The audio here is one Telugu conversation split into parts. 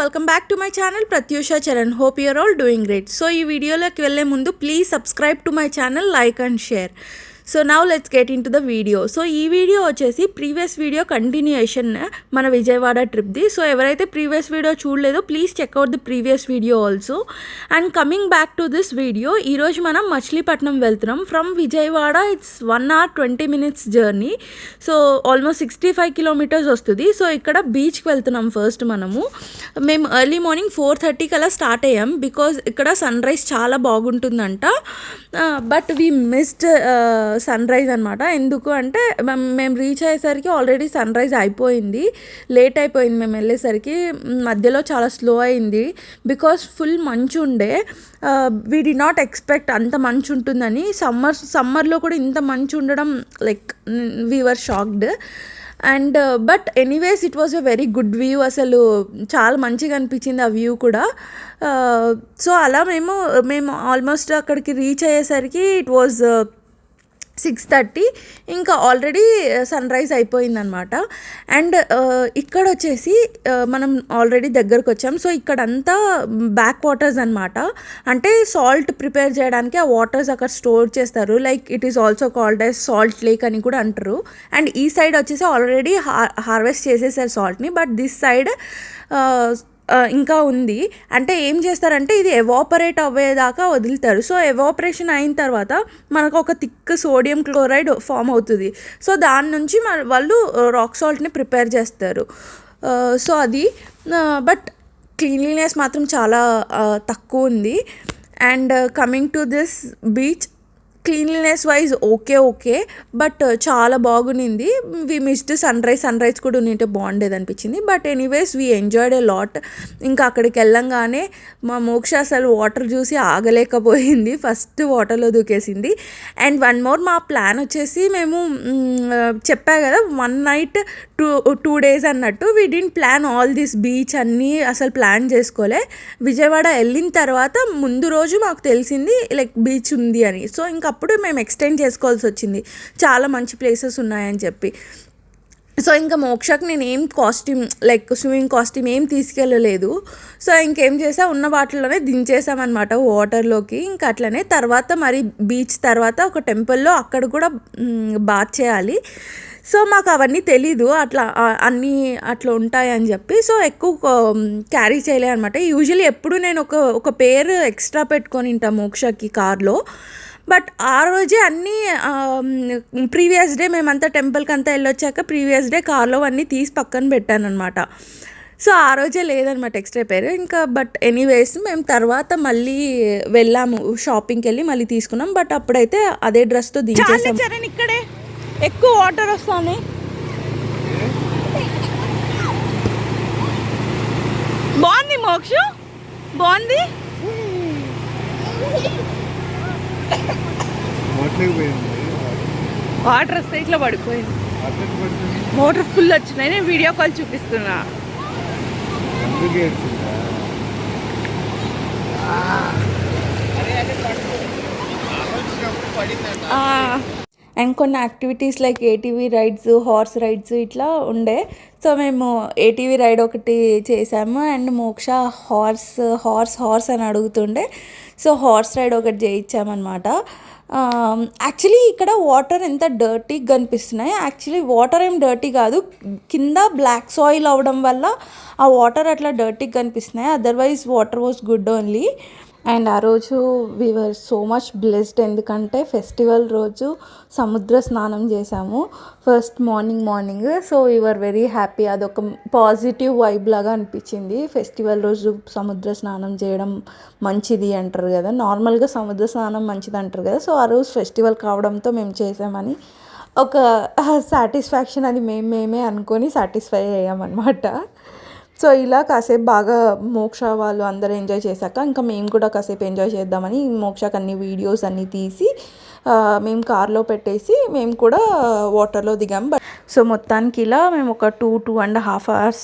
Welcome back to my channel Pratyusha Charan. Hope you're all doing great. So ఈ వీడియోలోకి వెళ్ళే ముందు please subscribe to my channel, like and share. So now let's get into the video. So ఈ వీడియో వచ్చేసి ప్రీవియస్ వీడియో కంటిన్యూయేషన్ మన విజయవాడ ట్రిప్ది. సో ఎవరైతే ప్రీవియస్ వీడియో చూడలేదో please check out the previous video also. And coming back to this video, ఈరోజు మనం మచిలీపట్నం వెళ్తున్నాం. From Vijayawada it's 1 hour 20 minutes journey. So almost 65 kilometers వస్తుంది. సో ఇక్కడ బీచ్కి వెళ్తున్నాం. ఫస్ట్ మేము ఎర్లీ మార్నింగ్ 4:30 కల్లా స్టార్ట్ అయ్యాం, బికాజ్ ఇక్కడ సన్ రైజ్ చాలా బాగుంటుందంట. But we missed sunrise అనమాట. ఎందుకు అంటే మేము రీచ్ అయ్యేసరికి ఆల్రెడీ సన్ రైజ్ అయిపోయింది, లేట్ అయిపోయింది. మేము వెళ్ళేసరికి మధ్యలో చాలా స్లో అయింది, బికాస్ ఫుల్ మంచు ఉండే. వీ డి నాట్ ఎక్స్పెక్ట్ అంత మంచు ఉంటుందని. సమ్మర్లో కూడా ఇంత మంచు ఉండడం, like we were shocked. And but anyways it was a very good view. అసలు చాలా మంచిగా అనిపించింది ఆ వ్యూ కూడా. సో అలా మేము ఆల్మోస్ట్ అక్కడికి రీచ్ అయ్యేసరికి ఇట్ వాజ్ 6:30. ఇంకా ఆల్రెడీ సన్ రైజ్ అయిపోయిందనమాట. అండ్ ఇక్కడ వచ్చేసి మనం ఆల్రెడీ దగ్గరకు వచ్చాం. సో ఇక్కడంతా బ్యాక్ వాటర్స్ అనమాట. అంటే సాల్ట్ ప్రిపేర్ చేయడానికి ఆ వాటర్స్ అక్కడ స్టోర్ చేస్తారు. Like it is also called as salt lake అని కూడా అంటారు. అండ్ ఈ సైడ్ వచ్చేసి ఆల్రెడీ హార్వెస్ట్ చేసేసారు సాల్ట్ని. బట్ దిస్ సైడ్ ఇంకా ఉంది. అంటే ఏం చేస్తారంటే ఇది ఎవాపరేట్ అవ్వేదాకా వదులుతారు. సో ఎవాపరేషన్ అయిన తర్వాత మనకు ఒక థిక్ సోడియం క్లోరైడ్ ఫామ్ అవుతుంది. సో దాని నుంచి వాళ్ళు రాక్ సాల్ట్ని ప్రిపేర్ చేస్తారు. సో అది బట్ క్లీన్లీనెస్ మాత్రం చాలా తక్కువ ఉంది. And coming to this beach, cleanliness wise okay but చాలా బాగునింది. వీ మిస్డ్ సన్ రైజ్ కూడా ఉంటే బాగుండేది అనిపించింది. But anyways we enjoyed a lot. ఇంకా అక్కడికి వెళ్ళంగానే మా మోక్ష అసలు వాటర్ చూసి ఆగలేకపోయింది, ఫస్ట్ వాటర్లో దూకేసింది. అండ్ వన్ మోర్, మా ప్లాన్ వచ్చేసి మేము చెప్పా కదా 1 night 2 days అన్నట్టు. We didn't plan all this beach అన్నీ అసలు ప్లాన్ చేసుకోలే. విజయవాడ వెళ్ళిన తర్వాత ముందు రోజు మాకు తెలిసింది లైక్ బీచ్ ఉంది అని. సో ఇంకా అప్పుడు మేము ఎక్స్టెండ్ చేసుకోవాల్సి వచ్చింది, చాలా మంచి ప్లేసెస్ ఉన్నాయని చెప్పి. సో ఇంకా మోక్షకి నేను ఏం కాస్ట్యూమ్ లైక్ స్విమ్మింగ్ కాస్ట్యూమ్ ఏం తీసుకెళ్ళలేదు. సో ఇంకేం చేసా, ఉన్న వాటిలోనే దించేసామన్నమాట వాటర్లోకి. ఇంకా అట్లనే తర్వాత మరి బీచ్ తర్వాత ఒక టెంపుల్లో అక్కడ కూడా బాత్ చేయాలి. సో మాకు అవన్నీ తెలీదు, అన్నీ అట్లా ఉంటాయని చెప్పి. సో ఎక్కువ క్యారీ చేయలే అనమాట. యూజువల్లీ ఎప్పుడు నేను ఒక పేరు ఎక్స్ట్రా పెట్టుకొని ఉంటాను మోక్షకి కార్లో. బట్ ఆ రోజే అన్నీ ప్రీవియస్ డే మేమంతా టెంపుల్కి అంతా వెళ్ళొచ్చాక ప్రీవియస్ డే కార్లో అన్నీ తీసి పక్కన పెట్టాను అనమాట. సో ఆ రోజే లేదనమాట ఎక్స్ట్రా పేరు. ఇంకా బట్ ఎనీవేస్ మేము తర్వాత మళ్ళీ వెళ్ళాము, షాపింగ్కి వెళ్ళి మళ్ళీ తీసుకున్నాం. బట్ అప్పుడైతే అదే డ్రెస్తో దించేసాం. ఇక్కడే ఎక్కువ వాటర్ వస్తాయి. బాగుంది మోక్ష, బాగుంది. వాటర్ వస్తే ఇట్లా పడిపోయింది. మోటార్ ఫుల్ వచ్చినాయి. నేను వీడియో కాల్ చూపిస్తున్నా. అండ్ కొన్ని activities like ATV rides, horse rides ఇట్లా ఉండే. సో మేము ఏటీవీ రైడ్ ఒకటి చేసాము. అండ్ మోక్ష హార్స్ అని అడుగుతుండే. సో హార్స్ రైడ్ ఒకటి చేయించామన్నమాట. యాక్చువల్లీ ఇక్కడ వాటర్ ఎంత డర్టీగా కనిపిస్తున్నాయి. యాక్చువల్లీ వాటర్ ఏం డర్టీ కాదు, కింద బ్లాక్ సాయిల్ అవ్వడం వల్ల ఆ వాటర్ అట్లా డర్టీగా కనిపిస్తున్నాయి. Otherwise water was good only. And ఆ రోజు we were so much blessed, ఎందుకంటే ఫెస్టివల్ రోజు సముద్ర స్నానం చేసాము first morning. So we were very happy. అదొక పాజిటివ్ వైబ్ లాగా అనిపించింది. ఫెస్టివల్ రోజు సముద్ర స్నానం చేయడం మంచిది అంటారు కదా, నార్మల్గా సముద్ర స్నానం మంచిది అంటారు కదా. సో ఆ రోజు ఫెస్టివల్ కావడంతో మేము చేసామని ఒక సాటిస్ఫాక్షన్, అది మేమే అనుకొని సాటిస్ఫై అయ్యామన్నమాట. సో ఇలా కాసేపు బాగా మోక్ష వాళ్ళు అందరూ ఎంజాయ్ చేశాక ఇంకా మేము కూడా కాసేపు ఎంజాయ్ చేద్దామని మోక్షకి అన్ని వీడియోస్ అన్నీ తీసి మేము కార్లో పెట్టేసి మేము కూడా వాటర్లో దిగాము. బట్ సో మొత్తానికి ఇలా మేము ఒక 2.5 hours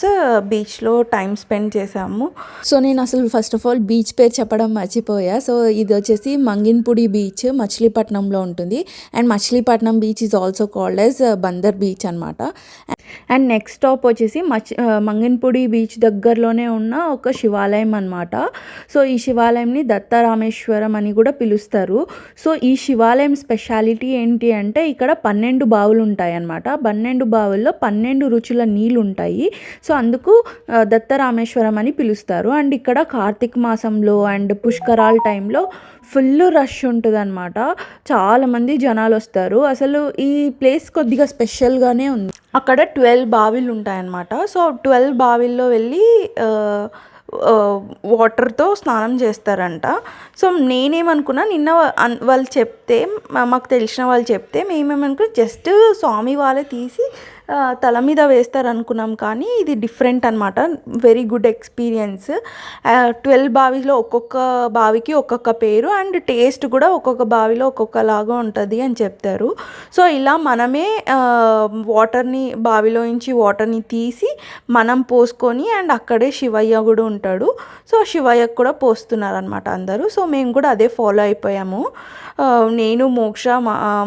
బీచ్లో టైం స్పెండ్ చేసాము. సో నేను అసలు ఫస్ట్ ఆఫ్ ఆల్ బీచ్ పేరు చెప్పడం మర్చిపోయా. సో ఇది వచ్చేసి మంగిన్పుడి బీచ్, మచిలీపట్నంలో ఉంటుంది. And Machilipatnam beach is also called as Bandar beach అనమాట. అండ్ నెక్స్ట్ స్టాప్ వచ్చేసి మంగన్పూడి బీచ్ దగ్గరలోనే ఉన్న ఒక శివాలయం అనమాట. సో ఈ శివాలయంని దత్తారామేశ్వరం అని కూడా పిలుస్తారు. సో ఈ శివాలయం స్పెషాలిటీ ఏంటి అంటే ఇక్కడ 12 బావులు ఉంటాయి అన్నమాట. 12 బావుల్లో 12 రుచుల నీళ్ళు ఉంటాయి. సో అందుకు దత్తారామేశ్వరం అని పిలుస్తారు. అండ్ ఇక్కడ కార్తీక మాసంలో అండ్ పుష్కరాల టైంలో ఫుల్ రష్ ఉంటుంది అనమాట. చాలామంది జనాలు వస్తారు. అసలు ఈ ప్లేస్ కొద్దిగా స్పెషల్గానే ఉంది. అక్కడ 12 బావిలు ఉంటాయన్నమాట. సో 12 బావిల్లో వెళ్ళి వాటర్తో స్నానం చేస్తారంట. సో నేనేమనుకున్నా నిన్న వాళ్ళు చెప్తే, మాకు తెలిసిన వాళ్ళు చెప్తే మేమేమనుకున్నా జస్ట్ స్వామి వాళ్ళే తీసి తల మీద వేస్తారు అనుకున్నాం. కానీ ఇది డిఫరెంట్ అనమాట. Very good experience. 12 బావిలో ఒక్కొక్క బావికి ఒక్కొక్క పేరు అండ్ టేస్ట్ కూడా ఒక్కొక్క బావిలో ఒక్కొక్కలాగా ఉంటుంది అని చెప్తారు. సో ఇలా మనమే బావిలో నుంచి వాటర్ని తీసి మనం పోసుకొని అండ్ అక్కడే శివయ్య కూడా ఉంటాడు. సో శివయ్యకు కూడా పోస్తున్నారు అనమాట అందరూ. సో మేము కూడా అదే ఫాలో అయిపోయాము. నేను, మోక్ష,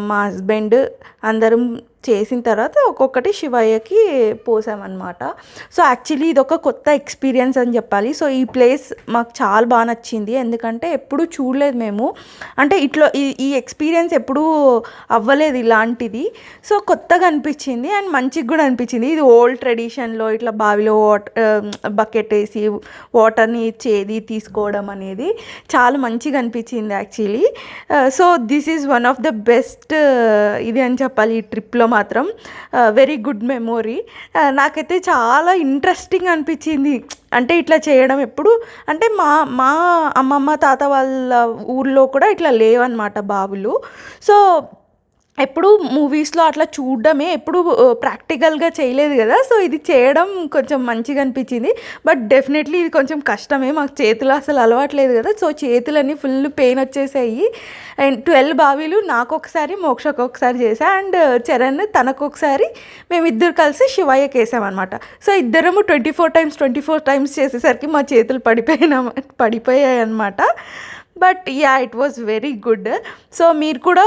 మా హస్బెండ్ అందరం చేసిన తర్వాత ఒక్కొక్కటి శివయ్యకి పోసామన్నమాట. సో యాక్చువల్లీ ఇది ఒక కొత్త ఎక్స్పీరియన్స్ అని చెప్పాలి. సో ఈ ప్లేస్ మాకు చాలా బాగా నచ్చింది. ఎందుకంటే ఎప్పుడూ చూడలేదు మేము. అంటే ఇట్లా ఈ ఎక్స్పీరియన్స్ ఎప్పుడూ అవ్వలేదు ఇలాంటిది. సో కొత్తగా అనిపించింది అండ్ మంచిగా కూడా అనిపించింది. ఇది ఓల్డ్ ట్రెడిషన్లో ఇట్లా బావిలో బకెట్ వేసి వాటర్ని చేది తీసుకోవడం అనేది చాలా మంచిగా అనిపించింది actually. So this is one of the best ఇది అని చెప్పాలి ఈ ట్రిప్లో మాత్రం. Very good memory. నాకైతే చాలా ఇంట్రెస్టింగ్ అనిపించింది. అంటే ఇట్లా చేయడం ఎప్పుడు అంటే మా అమ్మమ్మ తాత వాళ్ళ ఊర్లో కూడా ఇట్లా లేవన్నమాట బావులు. సో ఎప్పుడు మూవీస్లో అట్లా చూడడమే, ఎప్పుడు ప్రాక్టికల్గా చేయలేదు కదా. సో ఇది చేయడం కొంచెం మంచిగా అనిపించింది. బట్ డెఫినెట్లీ ఇది కొంచెం కష్టమే. మాకు చేతులు అసలు అలవాట్లేదు కదా. సో చేతులన్నీ ఫుల్ పెయిన్ వచ్చేసాయి. అండ్ 12 బావిలు నాకు ఒకసారి, మోక్షకు ఒకసారి చేసా అండ్ చరణ్ తనకొకసారి, మేమిద్దరు కలిసి శివయ్యకి వేసామన్నమాట. సో ఇద్దరము 24 టైమ్స్ చేసేసరికి మా చేతులు పడిపోయాయి అన్నమాట. But yeah it was very good. So మీరు కూడా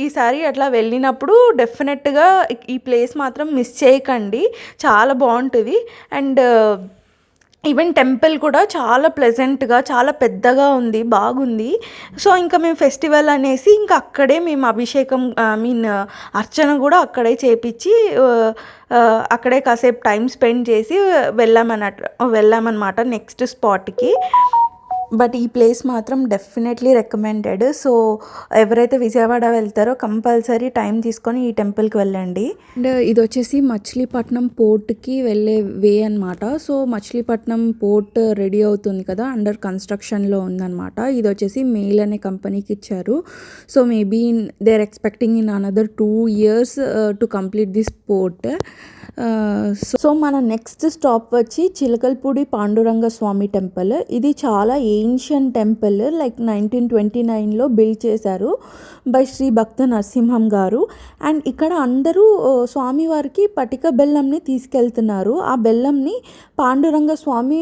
ఈసారి అట్లా వెళ్ళినప్పుడు డెఫినెట్గా ఈ ప్లేస్ మాత్రం మిస్ చేయకండి. చాలా బాగుంటుంది. అండ్ ఈవెన్ టెంపుల్ కూడా చాలా ప్లెజెంట్గా, చాలా పెద్దగా ఉంది, బాగుంది. సో ఇంకా మేము ఫెస్టివల్ అనేసి ఇంకా అక్కడే మేము అభిషేకం అర్చన కూడా అక్కడే చేపించి అక్కడే కాసేపు టైం స్పెండ్ చేసి వెళ్ళామన్నమాట నెక్స్ట్ స్పాట్కి. బట్ ఈ ప్లేస్ మాత్రం డెఫినెట్లీ రికమెండెడ్. సో ఎవరైతే విజయవాడ వెళ్తారో కంపల్సరీ టైం తీసుకొని ఈ టెంపుల్కి వెళ్ళండి. అండ్ ఇది వచ్చేసి మచిలీపట్నం పోర్ట్కి వెళ్ళే వే అనమాట. సో మచిలీపట్నం పోర్ట్ రెడీ అవుతుంది కదా, అండర్ కన్స్ట్రక్షన్లో ఉందన్నమాట. ఇది వచ్చేసి మెయిల్ అనే కంపెనీకి ఇచ్చారు. So maybe they are expecting in another 2 years to complete this port. So మన నెక్స్ట్ స్టాప్ వచ్చి చిలకల్పూడి పాండురంగ స్వామి టెంపుల్. ఇది చాలా ఏన్షియంట్ టెంపుల్, లైక్ 1929లో బిల్డ్ చేశారు బై శ్రీ భక్త నరసింహం గారు. అండ్ ఇక్కడ అందరూ స్వామివారికి పటిక బెల్లంని తీసుకెళ్తున్నారు. ఆ బెల్లంని పాండురంగ స్వామి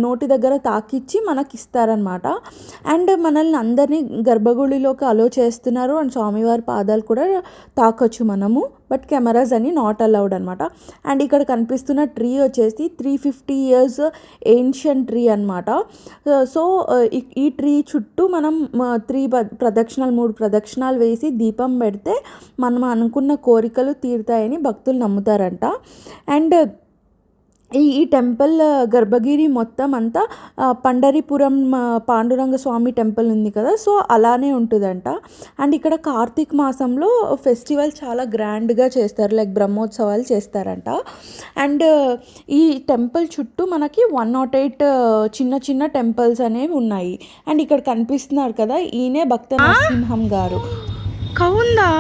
నోటి దగ్గర తాకిచ్చి మనకి ఇస్తారనమాట. అండ్ మనల్ని అందరినీ గర్భగుడిలోకి అలో చేస్తున్నారు. అండ్ స్వామివారి పాదాలు కూడా తాకొచ్చు మనము, బట్ కెమెరాస్ అని నాట్ అలౌడ్ అనమాట. అండ్ ఇక్కడ కనిపిస్తున్న ట్రీ వచ్చేసి 350 years ఏన్షియంట్ ట్రీ అనమాట. సో ఈ ట్రీ చుట్టూ మనం 3 ప్రదక్షిణాలు వేసి దీపం పెడితే మనం అనుకున్న కోరికలు తీరుతాయని భక్తులు నమ్ముతారంట. అండ్ ఈ టెంపుల్ గర్భగిరి మొత్తం అంతా పండరీపురం పాండురంగ స్వామి టెంపుల్ ఉంది కదా, సో అలానే ఉంటుందంట. అండ్ ఇక్కడ కార్తీక మాసంలో ఫెస్టివల్ చాలా గ్రాండ్గా చేస్తారు, లైక్ బ్రహ్మోత్సవాలు చేస్తారంట. అండ్ ఈ టెంపుల్ చుట్టూ మనకి 108 చిన్న చిన్న టెంపుల్స్ అనేవి ఉన్నాయి. అండ్ ఇక్కడ కనిపిస్తున్నారు కదా, ఈయనే భక్త నరసింహం గారు. కవుందా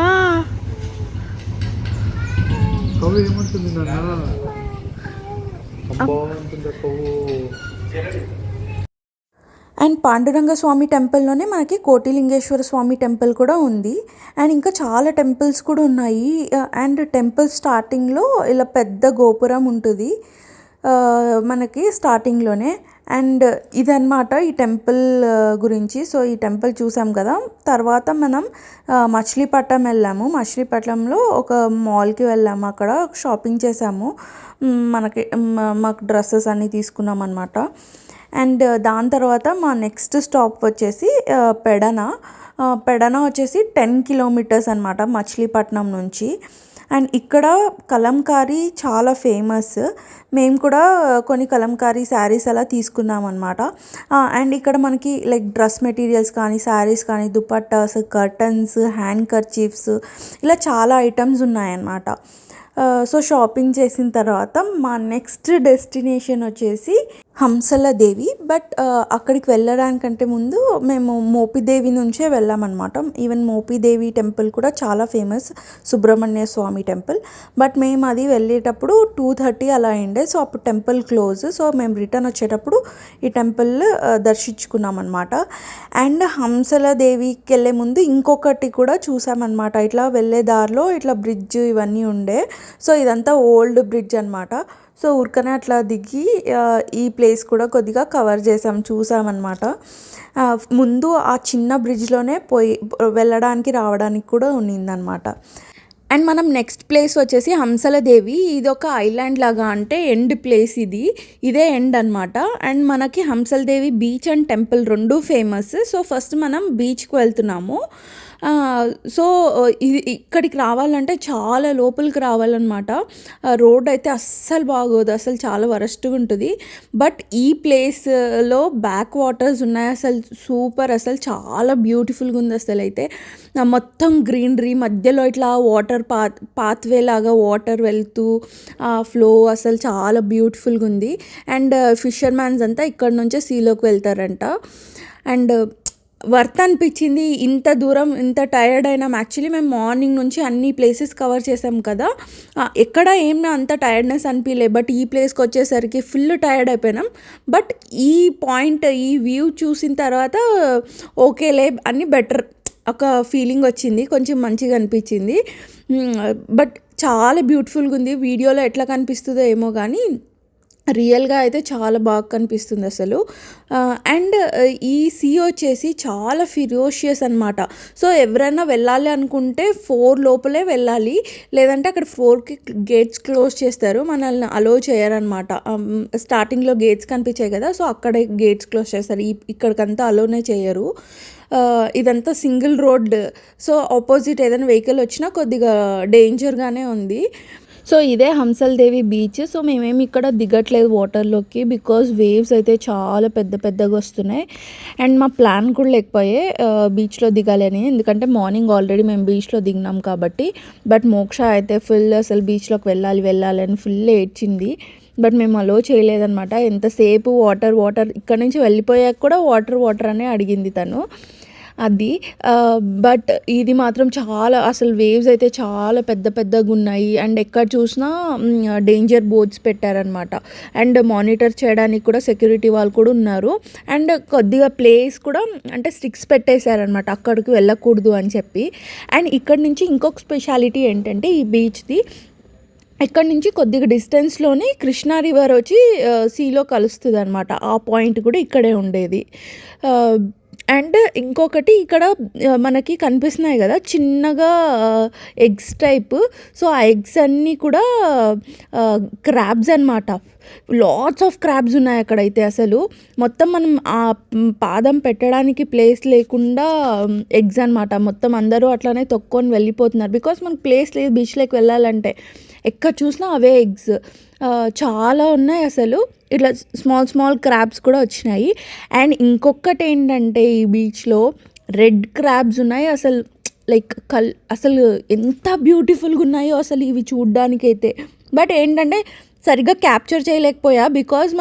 అండ్ పాండురంగ స్వామి టెంపుల్లోనే మనకి కోటిలింగేశ్వర స్వామి టెంపుల్ కూడా ఉంది. అండ్ ఇంకా చాలా టెంపుల్స్ కూడా ఉన్నాయి. అండ్ టెంపుల్ స్టార్టింగ్లో ఇలా పెద్ద గోపురం ఉంటుంది. మనకి స్టార్టింగ్లోనే. అండ్ ఇదన్నమాట ఈ టెంపుల్ గురించి. సో ఈ టెంపుల్ చూసాం కదా. తర్వాత మనం మచిలీపట్నం వెళ్ళాము. మచిలీపట్నంలో ఒక మాల్కి వెళ్ళాము. అక్కడ షాపింగ్ చేసాము. మాకు డ్రెస్సెస్ అన్నీ తీసుకున్నాం అనమాట. అండ్ దాని తర్వాత మా నెక్స్ట్ స్టాప్ వచ్చేసి పెడన వచ్చేసి 10 కిలోమీటర్స్ అనమాట మచిలీపట్నం నుంచి. అండ్ ఇక్కడ కలంకారీ చాలా ఫేమస్. మేము కూడా కొన్ని కలంకారీ శారీస్ అలా తీసుకున్నాం అనమాట. అండ్ ఇక్కడ మనకి లైక్ డ్రెస్ మెటీరియల్స్ కానీ, శారీస్ కానీ, దుపట్టాస్, కర్టన్స్, హ్యాండ్ కర్చీఫ్స్ ఇలా చాలా ఐటమ్స్ ఉన్నాయన్నమాట. సో షాపింగ్ చేసిన తర్వాత మా నెక్స్ట్ డెస్టినేషన్ వచ్చేసి హంసల దేవి. బట్ అక్కడికి వెళ్ళడానికంటే ముందు మేము మోపిదేవి నుంచే వెళ్ళామన్నమాట. ఈవెన్ మోపిదేవి టెంపుల్ కూడా చాలా famous, Subrahmanya Swamy temple. But మేము అది వెళ్ళేటప్పుడు 2:30 అలా అయిండే. సో అప్పుడు టెంపుల్ క్లోజ్. సో మేము రిటర్న్ వచ్చేటప్పుడు ఈ టెంపుల్ దర్శించుకున్నాం అనమాట. అండ్ హంసల దేవికి వెళ్ళే ముందు ఇంకొకటి కూడా చూసామన్నమాట. ఇట్లా వెళ్ళే దారిలో ఇట్లా బ్రిడ్జ్ ఇవన్నీ ఉండే. సో ఇదంతా ఓల్డ్ బ్రిడ్జ్ అనమాట. సో ఊరికనే అట్లా దిగి ఈ ప్లేస్ కూడా కొద్దిగా కవర్ చూసామన్నమాట. ముందు ఆ చిన్న బ్రిడ్జ్లోనే వెళ్ళడానికి రావడానికి కూడా ఉన్నిందనమాట. అండ్ మనం నెక్స్ట్ ప్లేస్ వచ్చేసి హంసల దేవి. ఇది ఒక ఐలాండ్ లాగా, అంటే ఎండ్ ప్లేస్ ఇదే ఎండ్ అనమాట. అండ్ మనకి హంసల దేవి బీచ్ అండ్ టెంపుల్ రెండు ఫేమస్. సో ఫస్ట్ మనం బీచ్కి వెళ్తున్నాము. సో ఇది ఇక్కడికి రావాలంటే చాలా లోపలికి రావాలన్నమాట. రోడ్ అయితే అస్సలు బాగోదు, అసలు చాలా వరస్ట్గా ఉంటుంది. బట్ ఈ ప్లేస్లో బ్యాక్ వాటర్స్ ఉన్నాయి. అసలు సూపర్, అసలు చాలా బ్యూటిఫుల్గా ఉంది. అసలు అయితే మొత్తం గ్రీనరీ మధ్యలో ఇట్లా వాటర్ పాత్వే లాగా వాటర్ వెళ్తూ ఫ్లో అసలు చాలా బ్యూటిఫుల్గా ఉంది. అండ్ ఫిషర్మ్యాన్స్ అంతా ఇక్కడ నుంచే సీలోకి వెళ్తారంట. అండ్ వర్త్ అనిపించింది. ఇంత దూరం ఇంత టైర్డ్ అయినాం. యాక్చువల్లీ మేము మార్నింగ్ నుంచి అన్ని ప్లేసెస్ కవర్ చేసాం కదా, ఎక్కడ ఏమన్నా అంత టైర్డ్నెస్ అనిపించలే. బట్ ఈ ప్లేస్కి వచ్చేసరికి ఫుల్ టైర్డ్ అయిపోయినాం. బట్ ఈ పాయింట్, ఈ వ్యూ చూసిన తర్వాత ఓకేలే అని బెటర్ ఒక ఫీలింగ్ వచ్చింది, కొంచెం మంచిగా అనిపించింది. బట్ చాలా బ్యూటిఫుల్గా ఉంది. వీడియోలో ఎట్లా కనిపిస్తుందో ఏమో కానీ రియల్గా అయితే చాలా బాగా కనిపిస్తుంది అసలు. అండ్ ఈ సీ వచ్చేసి చాలా ఫిరోషియస్ అనమాట. సో ఎవరైనా వెళ్ళాలి అనుకుంటే 4 లోపలే వెళ్ళాలి, లేదంటే అక్కడ 4కి గేట్స్ క్లోజ్ చేస్తారు, మనల్ని అలో చేయరనమాట. స్టార్టింగ్లో గేట్స్ కనిపించాయి కదా, సో అక్కడే గేట్స్ క్లోజ్ చేస్తారు. ఇక్కడికంతా అలోనే చేయరు. ఇదంతా సింగిల్ రోడ్. సో ఆపోజిట్ ఏదైనా వెహికల్ వచ్చినా కొద్దిగా డేంజర్గానే ఉంది. సో ఇదే హంసల దేవి బీచ్. సో మేమేమి ఇక్కడ దిగట్లేదు వాటర్లోకి, బికాజ్ వేవ్స్ అయితే చాలా పెద్దగా వస్తున్నాయి. అండ్ మా ప్లాన్ కూడా లేకపోయే బీచ్లో దిగాలని, ఎందుకంటే మార్నింగ్ ఆల్రెడీ మేము బీచ్లో దిగినాం కాబట్టి. బట్ మోక్ష అయితే ఫుల్ అసలు బీచ్లోకి వెళ్ళాలి అని ఫుల్ ఏడ్చింది. బట్ మేము అలో చేయలేదన్నమాట. ఎంతసేపు వాటర్ ఇక్కడ నుంచి వెళ్ళిపోయాక కూడా వాటర్ అనే అడిగింది తను. అది బట్ ఇది మాత్రం చాలా అసలు వేవ్స్ అయితే చాలా పెద్దగా ఉన్నాయి. అండ్ ఎక్కడ చూసినా డేంజర్ బోర్డ్స్ పెట్టారనమాట. అండ్ మానిటర్ చేయడానికి కూడా సెక్యూరిటీ వాళ్ళు కూడా ఉన్నారు. అండ్ కొద్దిగా ప్లేస్ కూడా అంటే స్టిక్స్ పెట్టేశారనమాట, అక్కడికి వెళ్ళకూడదు అని చెప్పి. అండ్ ఇక్కడ నుంచి ఇంకొక స్పెషాలిటీ ఏంటంటే ఈ బీచ్ది, ఇక్కడ నుంచి కొద్దిగా డిస్టెన్స్లోనే కృష్ణా రివర్ వచ్చి సీలో కలుస్తుంది అనమాట. ఆ పాయింట్ కూడా ఇక్కడే ఉండేది. అండ్ ఇంకొకటి ఇక్కడ మనకి కనిపిస్తున్నాయి కదా చిన్నగా ఎగ్స్ టైప్. సో ఆ ఎగ్స్ అన్నీ కూడా క్రాబ్స్ అనమాట. లాట్స్ ఆఫ్ క్రాబ్స్ ఉన్నాయి అక్కడైతే. అసలు మొత్తం మనం ఆ పాదం పెట్టడానికి ప్లేస్ లేకుండా ఎగ్స్ అనమాట. మొత్తం అందరూ అట్లానే తొక్కొని వెళ్ళిపోతున్నారు, బికాస్ మనకు ప్లేస్ లేదు బీచ్లోకి వెళ్ళాలంటే. ఎక్కడ చూసినా అవే ఎగ్స్ చాలా ఉన్నాయి అసలు. ఇట్లా స్మాల్ క్రాబ్స్ కూడా వచ్చినాయి. అండ్ ఇంకొకటి ఏంటంటే ఈ బీచ్లో రెడ్ క్రాబ్స్ ఉన్నాయి. అసలు లైక్ అసలు ఎంత బ్యూటిఫుల్గా ఉన్నాయో అసలు ఇవి చూడ్డానికైతే. బట్ ఏంటంటే సరిగ్గా క్యాప్చర్ చేయలేకపోయా, బికాజ్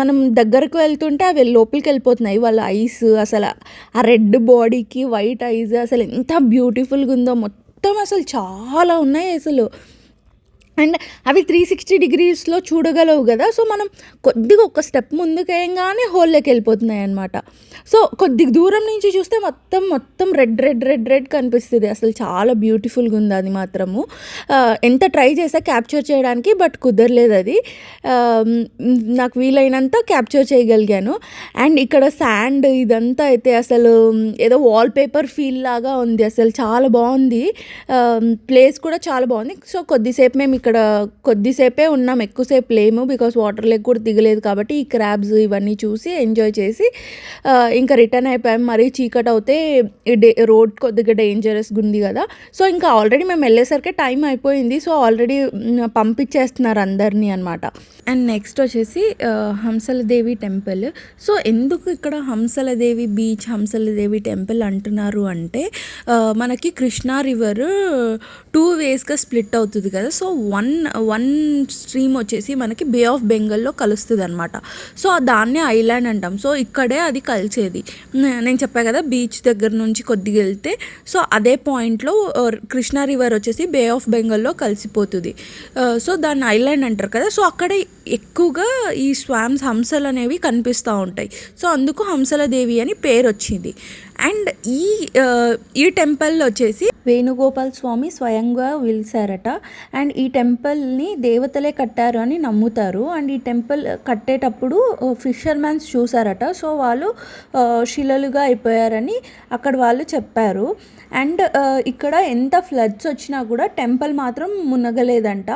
మనం దగ్గరకు వెళ్తుంటే అవి లోపలికి వెళ్ళిపోతున్నాయి వాళ్ళ ఐస్. అసలు ఆ రెడ్ బాడీకి వైట్ ఐస్ అసలు ఎంత బ్యూటిఫుల్గా ఉందో మొత్తం. అసలు చాలా ఉన్నాయి అసలు. అండ్ అవి 360 డిగ్రీస్లో చూడగలవు కదా. సో మనం కొద్దిగా ఒక స్టెప్ ముందుకేయంగానే హోల్లోకి వెళ్ళిపోతున్నాయి అనమాట. సో కొద్ది దూరం నుంచి చూస్తే మొత్తం రెడ్ కనిపిస్తుంది. అసలు చాలా బ్యూటిఫుల్గా ఉంది అది మాత్రము. ఎంత ట్రై చేసా క్యాప్చర్ చేయడానికి, బట్ కుదరలేదు అది. నాకు వీలైనంత క్యాప్చర్ చేయగలిగాను. అండ్ ఇక్కడ శాండ్ ఇదంతా అయితే అసలు ఏదో వాల్పేపర్ ఫీల్ లాగా ఉంది. అసలు చాలా బాగుంది. ప్లేస్ కూడా చాలా బాగుంది. సో కొద్దిసేపు మేము ఇక్కడ కొద్దిసేపే ఉన్నాం, ఎక్కువసేపు లేము. బికాస్ వాటర్ లెక్ కూడా దిగలేదు కాబట్టి ఈ క్రాబ్స్ ఇవన్నీ చూసి ఎంజాయ్ చేసి ఇంకా రిటర్న్ అయిపోయాం. మరీ చీకటి అవుతే రోడ్ కొద్దిగా డేంజరస్గా ఉంది కదా. సో ఇంకా ఆల్రెడీ మేము వెళ్ళేసరికి టైం అయిపోయింది. సో ఆల్రెడీ పంపించేస్తున్నారు అందరినీ అనమాట. అండ్ నెక్స్ట్ వచ్చేసి హంసలదేవి టెంపుల్. సో ఎందుకు ఇక్కడ హంసలదేవి బీచ్, హంసలదేవి టెంపుల్ అంటున్నారు అంటే మనకి కృష్ణా రివర్ 2 వేస్గా స్ప్లిట్ అవుతుంది కదా. సో వన్ స్ట్రీమ్ వచ్చేసి మనకి బే ఆఫ్ బెంగాల్లో కలుస్తుంది అనమాట. సో దాన్నే ఐలాండ్ అంటాం. సో ఇక్కడే అది కలిసేది. నేను చెప్పా కదా బీచ్ దగ్గర నుంచి కొద్దిగా వెళ్తే సో అదే పాయింట్లో కృష్ణా రివర్ వచ్చేసి బే ఆఫ్ బెంగాల్లో కలిసిపోతుంది. సో దాన్ని ఐలాండ్ అంటారు కదా. సో అక్కడే ఎక్కువగా ఈ స్వామ్స్ హంసలు అనేవి కనిపిస్తూ ఉంటాయి. సో అందుకు హంసలదేవి అని పేరు వచ్చింది. అండ్ ఈ టెంపుల్ వచ్చేసి వేణుగోపాల్ స్వామి స్వయంగా వెలిసారట. అండ్ ఈ టెంపుల్ని దేవతలే కట్టారు అని నమ్ముతారు. అండ్ ఈ టెంపుల్ కట్టేటప్పుడు ఫిషర్మ్యాన్స్ చూసారట. సో వాళ్ళు శిలలుగా అయిపోయారని అక్కడ వాళ్ళు చెప్పారు. అండ్ ఇక్కడ ఎంత ఫ్లడ్స్ వచ్చినా కూడా టెంపుల్ మాత్రం మునగలేదంట.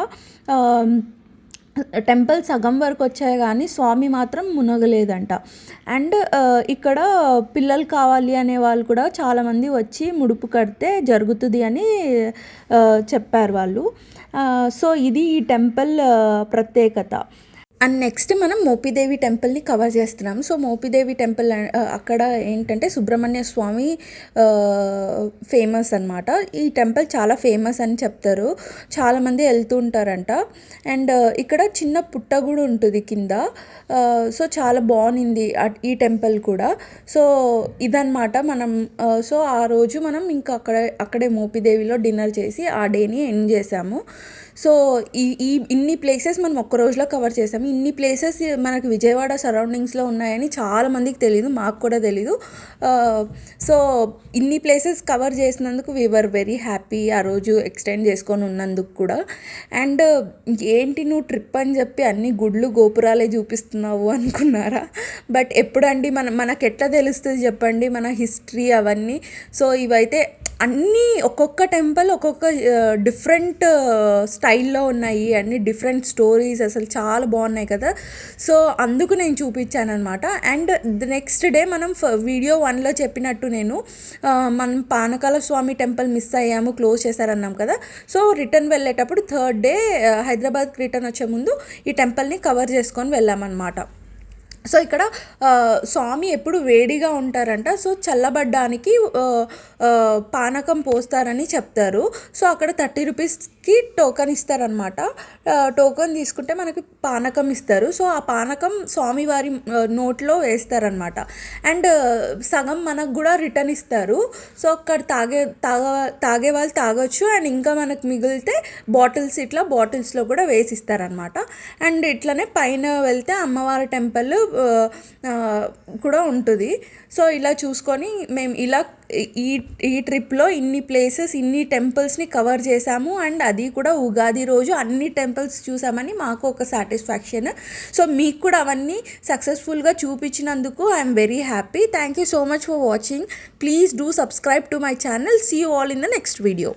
టెంపుల్ సగం వరకు వచ్చాయి కానీ స్వామి మాత్రం మునగలేదంట. అండ్ ఇక్కడ పిల్లలు కావాలి అనే వాళ్ళు కూడా చాలామంది వచ్చి ముడుపు కడితే జరుగుతుంది అని చెప్పారు వాళ్ళు. సో ఇది ఈ టెంపుల్ ప్రత్యేకత. అండ్ నెక్స్ట్ మనం మోపిదేవి టెంపుల్ని కవర్ చేస్తున్నాం. సో మోపిదేవి టెంపుల్ అక్కడ ఏంటంటే సుబ్రహ్మణ్య స్వామి ఫేమస్ అనమాట. ఈ టెంపుల్ చాలా ఫేమస్ అని చెప్తారు, చాలామంది వెళ్తూ ఉంటారంట. అండ్ ఇక్కడ చిన్న పుట్ట కూడా ఉంటుంది కింద. సో చాలా బాగుంది ఈ టెంపుల్ కూడా. సో ఇదన్నమాట మనం. సో ఆ రోజు మనం ఇంకా అక్కడే మోపిదేవిలో డిన్నర్ చేసి ఆ డేని ఎండ్ చేసాము. సో ఇన్ని ప్లేసెస్ మనం ఒక్క రోజులో కవర్ చేసాము. ఇన్ని ప్లేసెస్ మనకి విజయవాడ సరౌండింగ్స్లో ఉన్నాయని చాలామందికి తెలీదు, మాకు కూడా తెలీదు. సో ఇన్ని ప్లేసెస్ కవర్ చేసినందుకు వీ వర్ వెరీ హ్యాపీ. ఆ రోజు ఎక్స్టెండ్ చేసుకొని ఉన్నందుకు కూడా. అండ్ ఏంటి నువ్వు ట్రిప్ అని చెప్పి అన్ని గుళ్ళు గోపురాలే చూపిస్తున్నావు అనుకున్నారా? బట్ ఎప్పుడండి మనకు ఎట్లా తెలుస్తుంది చెప్పండి మన హిస్టరీ అవన్నీ. సో ఇవైతే అన్నీ ఒక్కొక్క టెంపుల్ ఒక్కొక్క డిఫరెంట్ స్టైల్లో ఉన్నాయి, అన్ని డిఫరెంట్ స్టోరీస్, అసలు చాలా బాగున్నాయి కదా. సో అందుకు నేను చూపించాను అనమాట. అండ్ ద నెక్స్ట్ డే మనం వీడియో 1లో చెప్పినట్టు మనం పానకాల స్వామి టెంపుల్ మిస్ అయ్యాము, క్లోజ్ చేశారన్నాం కదా. సో రిటర్న్ వెళ్ళేటప్పుడు 3rd డే హైదరాబాద్కి రిటర్న్ వచ్చే ముందు ఈ టెంపుల్ని కవర్ చేసుకొని వెళ్ళామన్నమాట. సో ఇక్కడ స్వామి ఎప్పుడు వేడిగా ఉంటారంట. సో చల్లబడ్డానికి పానకం పోస్తారని చెప్తారు. సో అక్కడ 30 రూపీస్కి టోకన్ ఇస్తారనమాట. టోకన్ తీసుకుంటే మనకి పానకం ఇస్తారు. సో ఆ పానకం స్వామివారి నోట్లో వేస్తారనమాట. అండ్ సగం మనకు కూడా రిటర్న్ ఇస్తారు. సో అక్కడ తాగే వాళ్ళు తాగొచ్చు. అండ్ ఇంకా మనకు మిగిలితే బాటిల్స్లో కూడా వేసిస్తారనమాట. అండ్ ఇట్లనే పైన వెళ్తే అమ్మవారి టెంపుల్ కూడా ఉంటుంది. సో ఇలా చూసుకొని మేము ఈ ట్రిప్లో ఇన్ని ప్లేసెస్ ఇన్ని టెంపుల్స్ని కవర్ చేసాము. అండ్ అది కూడా ఉగాది రోజు అన్ని టెంపుల్స్ చూసామని మాకు ఒక సాటిస్ఫాక్షన్. సో మీకు కూడా అవన్నీ సక్సెస్ఫుల్గా చూపించినందుకు I'm very happy. Thank you so much for watching. Please do subscribe to my channel. See you all in the next video.